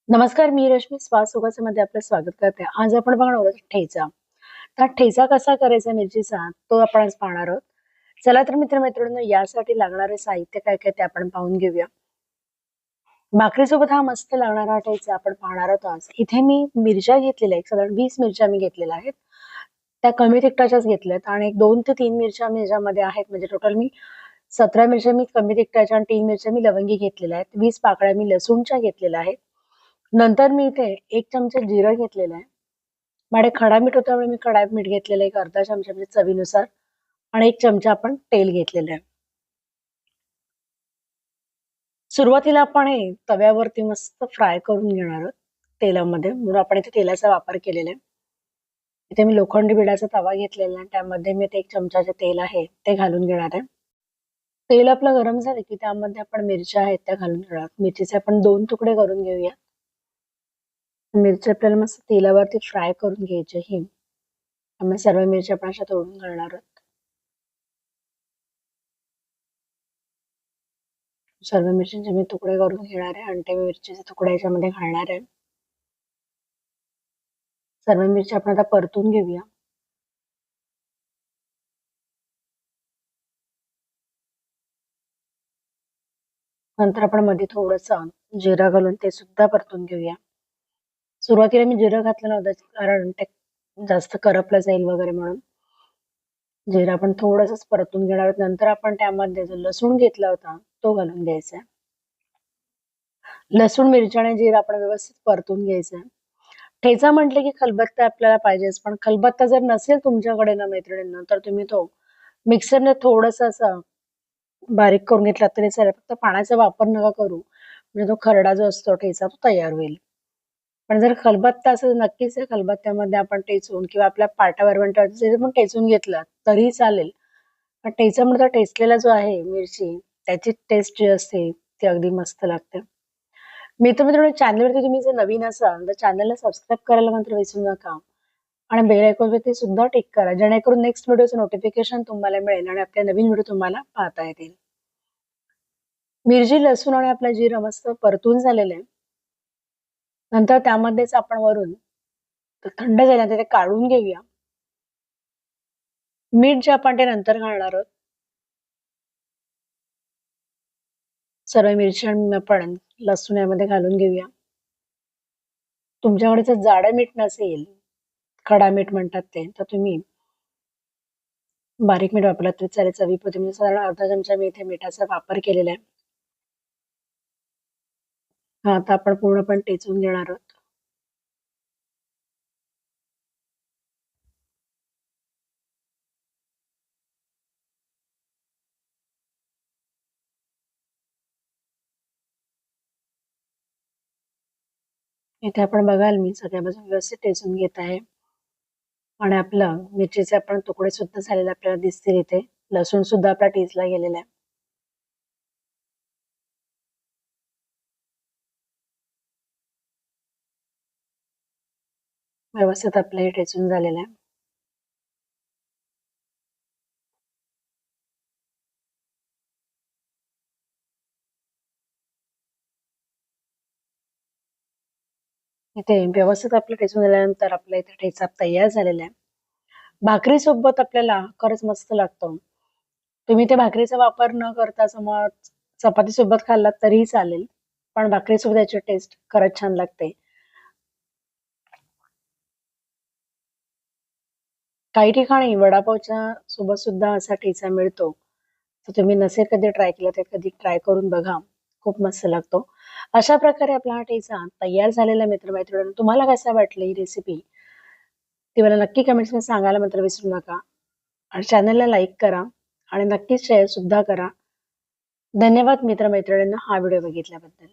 नमस्कार, मी रश्मी स्वाद सुखाचेमध्ये आपलं स्वागत करते. आज आपण बघणार आहोत ठेचा. तर ठेचा कसा करायचा मिरचीचा तो आपण आज पाहणार आहोत. चला तर मित्र-मैत्रिणींनो, यासाठी लागणारे साहित्य काय काय ते आपण पाहून घेऊया. भाकरीसोबत हा मस्त लागणारा ठेचा आपण पाहणार आहोत आज. इथे मी मिरच्या घेतलेल्या आहेत, साधारण 20 मिरच्या मी घेतलेल्या आहेत. त्या कमी तिखटाच्याच घेतल्यात आणि 2 ते 3 मिरच्या मी याच्यामध्ये आहेत, म्हणजे टोटल मी 17 मिरच्या मी कमी तिखटाच्या आणि 3 मिरच्या मी लवंगी घेतलेल्या आहेत. 20 पाकळ्या मी लसूणच्या घेतलेल्या आहेत. नंतर मी इथे 1 चमचा जिरं घेतलेलं आहे. माझ्याकडे खडा मीठ होतं त्यामुळे मी खडा मीठ घेतलेलं आहे, 1 अर्धा चमचा म्हणजे चवीनुसार आणि 1 चमचा आपण तेल घेतलेलं आहे. सुरुवातीला आपण हे तव्यावरती मस्त फ्राय करून घेणार आहोत तेलामध्ये, म्हणून आपण इथे तेलाचा वापर केलेला आहे. इथे मी लोखंडी बिडाचा तवा घेतलेला आहे, त्यामध्ये मी 1 चमचा जे तेल आहे ते घालून घेणार आहे. तेल आपलं गरम झालं की त्यामध्ये आपण मिरच्या आहेत त्या घालून घेणार आहोत. मिरचीचे आपण 2 तुकडे करून घेऊया. मिरची आपल्याला मस्त तेलावरती फ्राय करून घ्यायची ही. आम्ही सर्व मिरच्या आपण अशा तोडून घालणार आहोत. सर्व मिरच्यांचे मी तुकडे करून घेणार आहे आणि ते मिरचीचे तुकडे याच्यामध्ये घालणार आहे. सर्व मिरची आपण आता परतून घेऊया. नंतर आपण मध्ये थोडंसं जिरं घालून ते सुद्धा परतून घेऊया. सुरुवातीला मी जिरं घातलं नव्हतं कारण ते जास्त करपलं जाईल वगैरे म्हणून. जिरं आपण थोडंसंच परतून घेणार आहोत. नंतर आपण त्यामध्ये जो लसूण घेतला होता तो घालून घ्यायचा. लसूण, मिरची आणि जिरं आपण व्यवस्थित परतून घ्यायचं. ठेचा म्हटले की खलबत्ता आपल्याला पाहिजेच, पण खलबत्ता जर नसेल तुमच्याकडे ना मैत्रिणींनो, तर तुम्ही तो मिक्सरने थोडंसं असं बारीक करून घेतला तरी चालेल. फक्त पाण्याचा वापर नका करू, म्हणजे तो खरडा जो असतो ठेचा तो तयार होईल. पण जर खलबत्ता असेल नक्कीच त्या खलबत्त्यामध्ये आपण टेचून किंवा आपल्या पाटा-वरवंट्यावर पण टेचून घेतलं तरी चालेल. पण ठेचामध्ये ठेचलेला जो आहे मिरची, त्याची टेस्ट जी असते ती अगदी मस्त लागते. मित्र-मैत्रिणींनो, चॅनलवरती तुम्ही जर नवीन असाल तर चॅनलला सबस्क्राईब करायला मात्र विसरू नका आणि बेल आयकॉनवरती सुद्धा टिक करा, जेणेकरून नेक्स्ट व्हिडिओचं नोटिफिकेशन तुम्हाला मिळेल आणि आपले नवीन व्हिडिओ तुम्हाला पाहता येतील. मिरची, लसूण आणि आपला जिरं मस्त परतून झालेलं आहे. नंतर त्यामध्येच आपण वरून थंड झाल्यानंतर ते काढून घेऊया. मीठ जे आपण ते नंतर घालणार आहोत. सर्व मिरची आणि आपण लसूण यामध्ये घालून घेऊया. तुमच्याकडे जर जाडं मीठ नसेल, खडा मीठ म्हणतात ते, तर तुम्ही बारीक मीठ वापरलं तरी चालेल. चवीपुरते म्हणजे साधारण अर्धा चमचा मी इथे मिठाचा वापर केलेला आहे. हा आता आपण पूर्णपणे टेचून घेणार आहोत. इथे आपण बघाल मी सगळ्या बाजून व्यवस्थित टेचून घेत आहे आणि आपलं मिरचीचे आपण तुकडे सुद्धा झालेले आपल्याला दिसतील. इथे लसूण सुद्धा आपला टेचला गेलेला आहे. व्यवस्थित आपलं हे टेचून झालेलं आहे. इथे व्यवस्थित आपलं टेचून झाल्यानंतर आपल्या इथे ठेचा तयार झालेला आहे. भाकरी सोबत आपल्याला खरंच मस्त लागतो. तुम्ही ते भाकरीचा वापर न करता समज चपाती सोबत खाल्लात तरीही चालेल, पण भाकरी सोबत याची टेस्ट खरंच छान लागते. काही ठिकाणी वडापावच्या सोबत सुद्धा असा ठेचा मिळतो. तर तुम्ही नसेल कधी ट्राय केला तर कधी ट्राय करून बघा. खूप मस्त लागतो. अशा प्रकारे आपला हा ठेचा तयार झालेला मित्र-मैत्रिणींनो. तुम्हाला कसं वाटलं ही रेसिपी? ती मला नक्की कमेंट्समध्ये सांगायला मात्र विसरू नका आणि चॅनलला लाईक करा आणि नक्कीच शेअर सुद्धा करा. धन्यवाद मित्र-मैत्रिणींनो हा व्हिडिओ बघितल्याबद्दल.